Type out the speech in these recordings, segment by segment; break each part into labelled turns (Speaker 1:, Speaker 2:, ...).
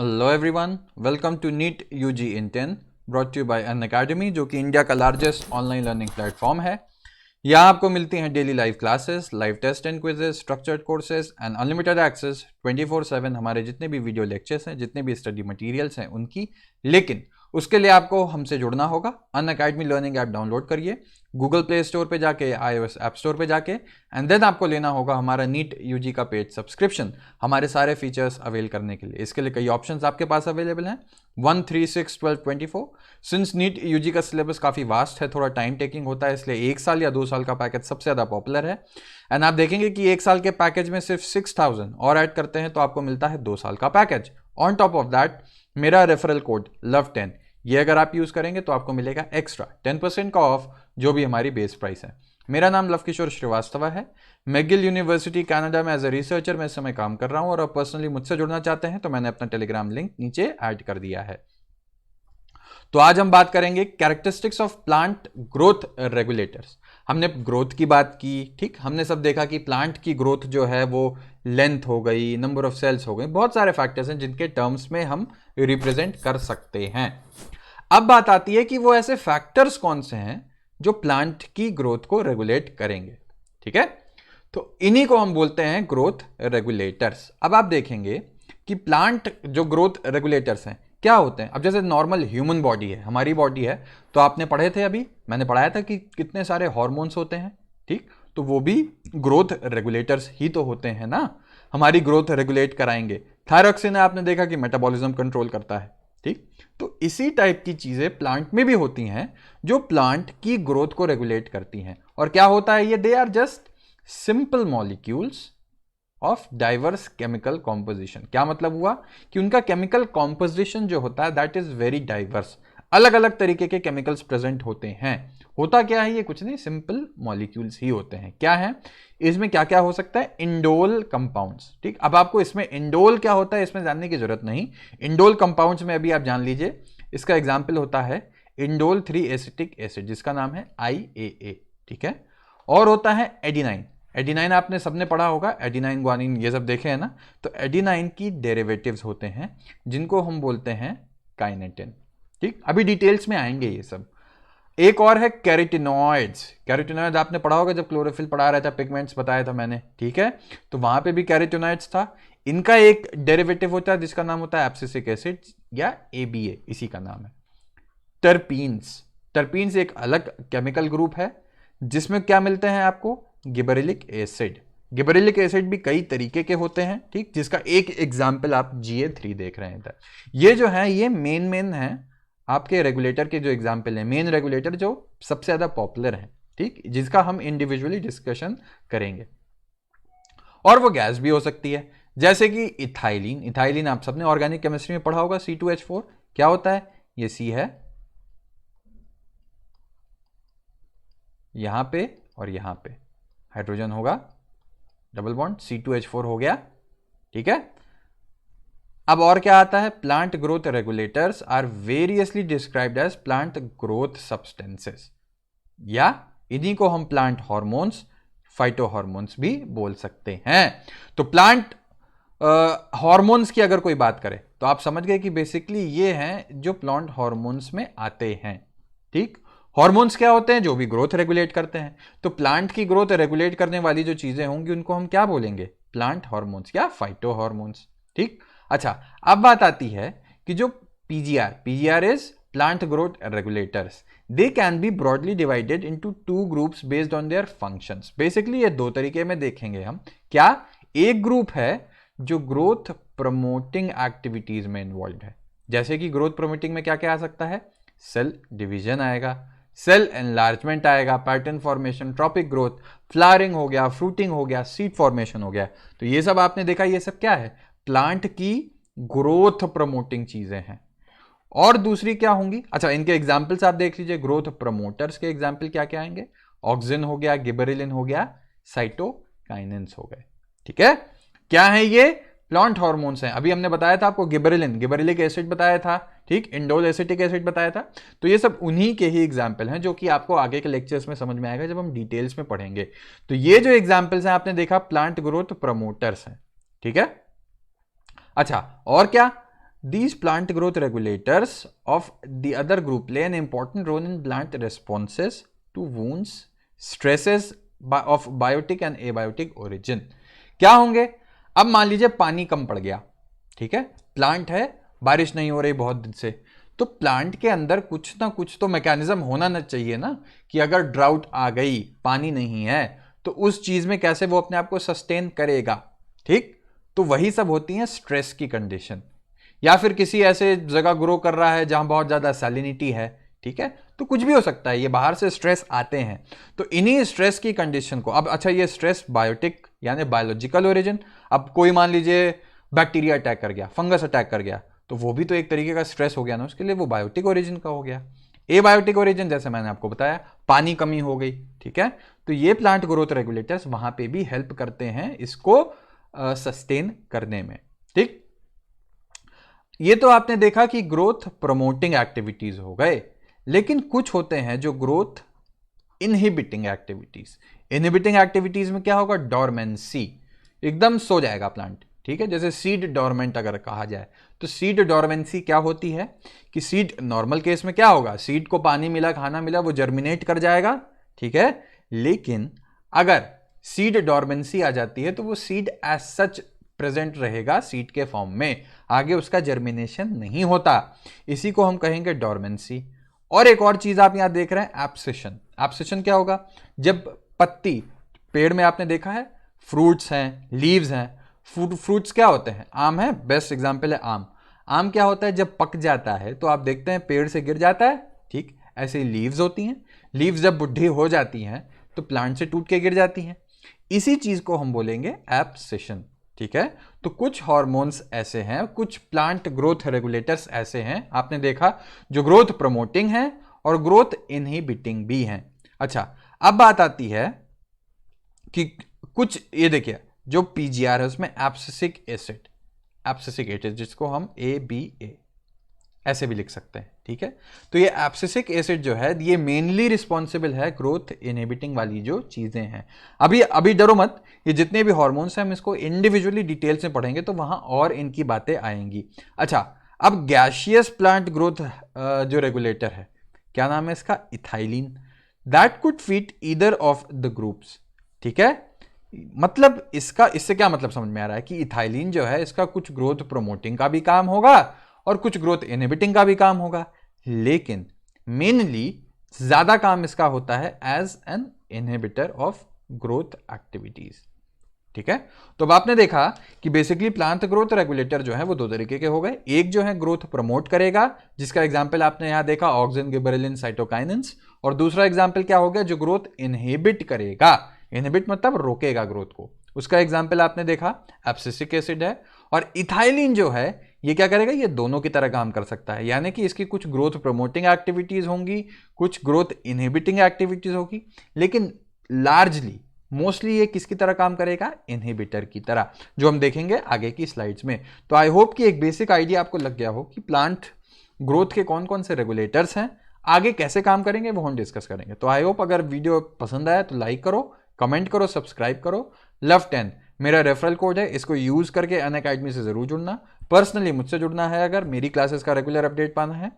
Speaker 1: Hello everyone, welcome to NEET UG in 10 brought you by Unacademy, जो कि India का largest online learning platform है। यहाँ आपको मिलती हैं daily live classes, live test and quizzes, structured courses and unlimited access 24/7 हमारे जितने भी वीडियो लेक्चर्स हैं, जितने भी स्टडी मटेरियल्स हैं उनकी। लेकिन उसके लिए आपको हमसे जुड़ना होगा। अनअकैडमी लर्निंग ऐप डाउनलोड करिए गूगल प्ले स्टोर पे जाके, iOS ऐप स्टोर पे जाके, एंड देन आपको लेना होगा हमारा नीट यूजी का पेड सब्सक्रिप्शन हमारे सारे फीचर्स अवेल करने के लिए। इसके लिए कई ऑप्शंस आपके पास अवेलेबल हैं 1, 3, 6, 12, 24। सिंस नीट यूजी का सिलेबस काफ़ी वास्ट है, थोड़ा टाइम टेकिंग होता है, इसलिए 1 साल या 2 साल का पैकेज सबसे ज़्यादा पॉपुलर है। एंड आप देखेंगे कि 1 साल के पैकेज में सिर्फ 6000 और ऐड करते हैं तो आपको मिलता है 2 साल का package. On top of that मेरा रेफरल कोड LOVE10, ये अगर आप यूज करेंगे तो आपको मिलेगा एक्स्ट्रा 10% का ऑफ, जो भी हमारी बेस प्राइस है। मेरा नाम लव किशोर श्रीवास्तव है। मैगिल यूनिवर्सिटी कनाडा में एज ए रिसर्चर मैं इस समय काम कर रहा हूं, और आप पर्सनली मुझसे जुड़ना चाहते हैं तो मैंने अपना टेलीग्राम लिंक नीचे ऐड कर दिया है। तो आज हम बात करेंगे characteristics of plant growth regulators. हमने ग्रोथ की बात की, ठीक। हमने सब देखा कि प्लांट की ग्रोथ जो है वो लेंथ हो गई, नंबर ऑफ सेल्स हो गई, बहुत सारे फैक्टर्स हैं जिनके टर्म्स में हम रिप्रेजेंट कर सकते हैं। अब बात आती है कि वो ऐसे फैक्टर्स कौन से हैं जो प्लांट की ग्रोथ को रेगुलेट करेंगे, ठीक है। तो इन्हीं को हम बोलते हैं ग्रोथ रेगुलेटर्स। अब आप देखेंगे कि प्लांट जो ग्रोथ रेगुलेटर्स हैं क्या होते हैं। अब जैसे नॉर्मल ह्यूमन बॉडी है, हमारी बॉडी है, तो आपने पढ़े थे, अभी मैंने पढ़ाया था कि कितने सारे हॉर्मोन्स होते हैं, ठीक। तो वो भी ग्रोथ रेगुलेटर्स ही तो होते हैं ना, हमारी ग्रोथ रेगुलेट कराएंगे। थायरॉक्सिन आपने देखा कि मेटाबॉलिज्म कंट्रोल करता है, ठीक। तो इसी टाइप की चीजें प्लांट में भी होती हैं जो प्लांट की ग्रोथ को रेगुलेट करती हैं। और क्या होता है ये, they are just simple molecules of diverse chemical composition. क्या मतलब हुआ कि उनका केमिकल कॉम्पोजिशन जो होता है दैट इज वेरी डाइवर्स, अलग अलग तरीके के केमिकल्स प्रेजेंट होते हैं। होता क्या है, ये कुछ नहीं, सिंपल मॉलिक्यूल्स ही होते हैं। क्या है इसमें, क्या क्या हो सकता है, इंडोल कंपाउंड्स, ठीक। अब आपको इसमें इंडोल क्या होता है इसमें जानने की जरूरत नहीं। इंडोल कंपाउंड्स में अभी आप जान लीजिए, इसका एग्जाम्पल होता है इंडोल 3 एसिटिक एसिड जिसका नाम है IAA, ठीक है। और होता है एडिनाइन। एडिनाइन आपने सबने पढ़ा होगा, एडिनाइन ग्वानिन ये सब देखे हैं ना। तो एडिनाइन की डेरिवेटिव्स होते हैं जिनको हम बोलते हैं काइनेटिन, ठीक। अभी डिटेल्स में आएंगे ये सब। एक और है कैरोटिनॉइड्स। कैरोटिनॉइड्स आपने पढ़ा होगा जब क्लोरोफिल पढ़ा रहा था, पिगमेंट्स बताया था मैंने, ठीक है। तो वहां पे भी कैरोटिनॉइड्स था। इनका एक डेरिवेटिव होता है जिसका नाम होता है एब्सिसिक एसिड या ABA, इसी का नाम है टर्पीन्स। टर्पीन्स एक अलग केमिकल ग्रुप है जिसमें क्या मिलते हैं आपको, गिबरेलिक एसिड। गिबरेलिक एसिड भी कई तरीके के होते हैं, ठीक, जिसका एक एग्जाम्पल आप GA3 देख रहे हैं। ये जो है ये मेन है आपके रेगुलेटर के, जो एग्जाम्पल है मेन रेगुलेटर जो सबसे ज्यादा पॉपुलर है, ठीक, जिसका हम इंडिविजुअली डिस्कशन करेंगे। और वो गैस भी हो सकती है, जैसे कि इथाइलिन। इथाइलिन आप सबने ऑर्गेनिक केमिस्ट्री में पढ़ा होगा, C2H4 क्या होता है, ये C है यहां पे और यहां पे हाइड्रोजन होगा, डबल बॉन्ड, C2H4 हो गया, ठीक है। अब और क्या आता है, plant growth regulators are variously described as plant growth substances, या इन्हीं को हम प्लांट हार्मोन्स, फाइटो हार्मोन्स भी बोल सकते हैं। तो प्लांट हार्मोन्स की अगर कोई बात करे तो आप समझ गए कि बेसिकली ये हैं जो प्लांट हार्मोन्स में आते हैं, ठीक। हार्मोन्स क्या होते हैं, जो भी ग्रोथ रेगुलेट करते हैं। तो प्लांट की ग्रोथ रेगुलेट करने वाली जो चीजें होंगी उनको हम क्या बोलेंगे, प्लांट हार्मोन्स या फाइटो हार्मोन्स, ठीक। अच्छा, अब बात आती है कि जो PGR is plant growth regulators, they can be broadly divided into 2 groups based on their functions. Basically ये 2 तरीके में देखेंगे हम। क्या, एक ग्रुप है जो ग्रोथ प्रमोटिंग एक्टिविटीज में इन्वॉल्व है, जैसे कि ग्रोथ प्रमोटिंग में क्या क्या आ सकता है, सेल डिवीजन आएगा, सेल एनलार्जमेंट आएगा, pattern formation, tropic growth, flowering हो गया, फ्रूटिंग हो गया, सीड फॉर्मेशन हो गया। तो ये सब आपने देखा, ये सब क्या है, प्लांट की ग्रोथ प्रमोटिंग चीजें हैं। और दूसरी क्या होंगी, अच्छा इनके एग्जाम्पल्स आप देख लीजिए। ग्रोथ प्रमोटर्स के एग्जाम्पल क्या क्या आएंगे, ऑक्सिन हो गया, गिबरेलिन हो गया, साइटोकाइनेंस हो गए, ठीक है। क्या है ये, प्लांट हार्मोन्स हैं। अभी हमने बताया था आपको गिबरेलिन, गिबरेलिक एसिड बताया था, ठीक, इंडोल एसिटिक एसिड बताया था। तो ये सब उन्हीं के ही एग्जाम्पल हैं जो कि आपको आगे के लेक्चर्स में समझ में आएगा जब हम डिटेल्स में पढ़ेंगे। तो ये जो एग्जाम्पल्स हैं आपने देखा, प्लांट ग्रोथ प्रमोटर्स हैं, ठीक है। अच्छा, और क्या, These plant growth regulators of the other group play an important role in plant responses to wounds, stresses of biotic and abiotic origin. क्या होंगे? अब मान लीजिए पानी कम पड़ गया, ठीक है, प्लांट है, बारिश नहीं हो रही बहुत दिन से, तो प्लांट के अंदर कुछ ना कुछ तो मैकेनिज्म होना ना चाहिए ना, कि अगर ड्राउट आ गई, पानी नहीं है, तो उस चीज में कैसे वो अपने आप को सस्टेन करेगा, ठीक? तो वही सब होती है स्ट्रेस की कंडीशन, या फिर किसी ऐसे जगह ग्रो कर रहा है जहां बहुत ज्यादा सैलिनिटी है, ठीक है, तो कुछ भी हो सकता है, ये बाहर से स्ट्रेस आते हैं, तो इन्हीं स्ट्रेस की कंडीशन को, अब अच्छा ये स्ट्रेस बायोटिक यानी बायोलॉजिकल ओरिजिन, अब कोई मान लीजिए बैक्टीरिया अटैक कर गया, फंगस अटैक कर गया, तो वो भी तो एक तरीके का स्ट्रेस हो गया ना, उसके लिए वो बायोटिक ओरिजिन का हो गया। एबायोटिक ओरिजिन जैसे मैंने आपको बताया, पानी कमी हो गई, ठीक है, तो ये प्लांट ग्रोथ रेगुलेटर्स वहां पे भी हेल्प करते हैं इसको सस्टेन करने में, ठीक। ये तो आपने देखा कि ग्रोथ प्रमोटिंग एक्टिविटीज हो गए, लेकिन कुछ होते हैं जो growth inhibiting activities. Inhibiting activities में क्या होगा? डोरमेंसी, एकदम सो जाएगा प्लांट, ठीक है, जैसे सीड डोरमेंट अगर कहा जाए, तो सीड डोरमेंसी क्या होती है कि सीड नॉर्मल केस में क्या होगा, सीड को पानी मिला, खाना मिला, वो जर्मिनेट कर जाएगा, ठीक है, लेकिन अगर सीड डोरमेंसी आ जाती है तो वो सीड एज सच प्रेजेंट रहेगा सीड के फॉर्म में, आगे उसका जर्मिनेशन नहीं होता, इसी को हम कहेंगे डोरमेंसी। और एक और चीज आप यहां देख रहे हैं, एब्सेशन। एब्सेशन क्या होगा? जब पत्ती, पेड़ में आपने देखा है फ्रूट्स हैं, लीव्स हैं, फ्रूट्स क्या होते हैं? आम है, बेस्ट एग्जांपल है आम। आम क्या होता है? जब पक जाता है तो आप देखते हैं पेड़ से गिर जाता है, ठीक, ऐसे ही लीव्स होती हैं, लीव्स जब बुढ़ी हो जाती हैं तो प्लांट से टूट के गिर जाती हैं, इसी चीज को हम बोलेंगे एब्सेशन, ठीक है। तो कुछ हार्मोन्स ऐसे हैं, कुछ प्लांट ग्रोथ रेगुलेटर्स ऐसे हैं, आपने देखा, जो ग्रोथ प्रमोटिंग हैं और ग्रोथ इनहिबिटिंग भी हैं। अच्छा, अब बात आती है कि कुछ, ये देखिए, जो पीजीआर है उसमें एब्सिसिक एसिड, एब्सिसिक एसिड जिसको हम ABA ऐसे भी लिख सकते हैं, ठीक है। तो ये एब्सिसिक एसिड जो है ये मेनली रिस्पॉन्सिबल है ग्रोथ इनहिबिटिंग वाली जो चीजें हैं। अभी डरो मत, ये जितने भी हार्मोन्स हैं हम इसको इंडिविजुअली डिटेल्स में पढ़ेंगे तो वहां और इनकी बातें आएंगी। अच्छा, अब गैसियस प्लांट ग्रोथ जो रेगुलेटर है, क्या नाम है इसका? Ethylene. That could fit either of the groups, ठीक है। मतलब इससे क्या मतलब समझ में आ रहा है कि इथाइलिन जो है इसका कुछ ग्रोथ प्रमोटिंग का भी काम होगा और कुछ ग्रोथ इनहिबिटिंग का भी काम होगा, लेकिन मेनली ज्यादा काम इसका होता है as an inhibitor of growth activities, ठीक है। तो अब आपने देखा कि बेसिकली प्लांट ग्रोथ रेगुलेटर जो है वो दो तरीके के हो गए, एक जो है ग्रोथ प्रमोट करेगा, जिसका एग्जांपल आपने यहां देखा ऑक्सिन, गिबरेलिन, साइटोकाइनेंस, और दूसरा एग्जांपल क्या हो गया, जो ग्रोथ इनहिबिट करेगा, इनहिबिट मतलब रोकेगा ग्रोथ को, उसका एग्जांपल आपने देखा एब्सिसिक एसिड है। और इथाइलिन जो है ये क्या करेगा, ये दोनों की तरह काम कर सकता है, यानी कि इसकी कुछ ग्रोथ प्रमोटिंग एक्टिविटीज होंगी, कुछ ग्रोथ इनहिबिटिंग एक्टिविटीज होगी, लेकिन लार्जली मोस्टली ये किसकी तरह काम करेगा? इनहिबिटर की तरह, जो हम देखेंगे आगे की स्लाइड्स में। तो आई होप कि एक बेसिक आइडिया आपको लग गया हो कि प्लांट ग्रोथ के कौन कौन से रेगुलेटर्स हैं, आगे कैसे काम करेंगे वो हम डिस्कस करेंगे। तो आई होप अगर वीडियो पसंद आया तो लाइक करो, कमेंट करो, सब्सक्राइब करो। Love10 मेरा रेफरल कोड है, इसको यूज करके अनअकैडमी से जरूर जुड़ना। पर्सनली मुझसे जुड़ना है, अगर मेरी क्लासेस का रेगुलर अपडेट पाना है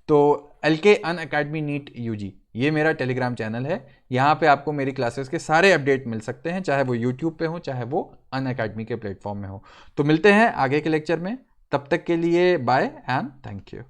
Speaker 1: तो LK अनअकैडमी नीट UG ये मेरा टेलीग्राम चैनल है, यहाँ पे आपको मेरी क्लासेस के सारे अपडेट मिल सकते हैं, चाहे वो यूट्यूब पे हो चाहे वो अनअकैडमी के प्लेटफॉर्म में हो। तो मिलते हैं आगे के लेक्चर में, तब तक के लिए बाय एंड थैंक यू।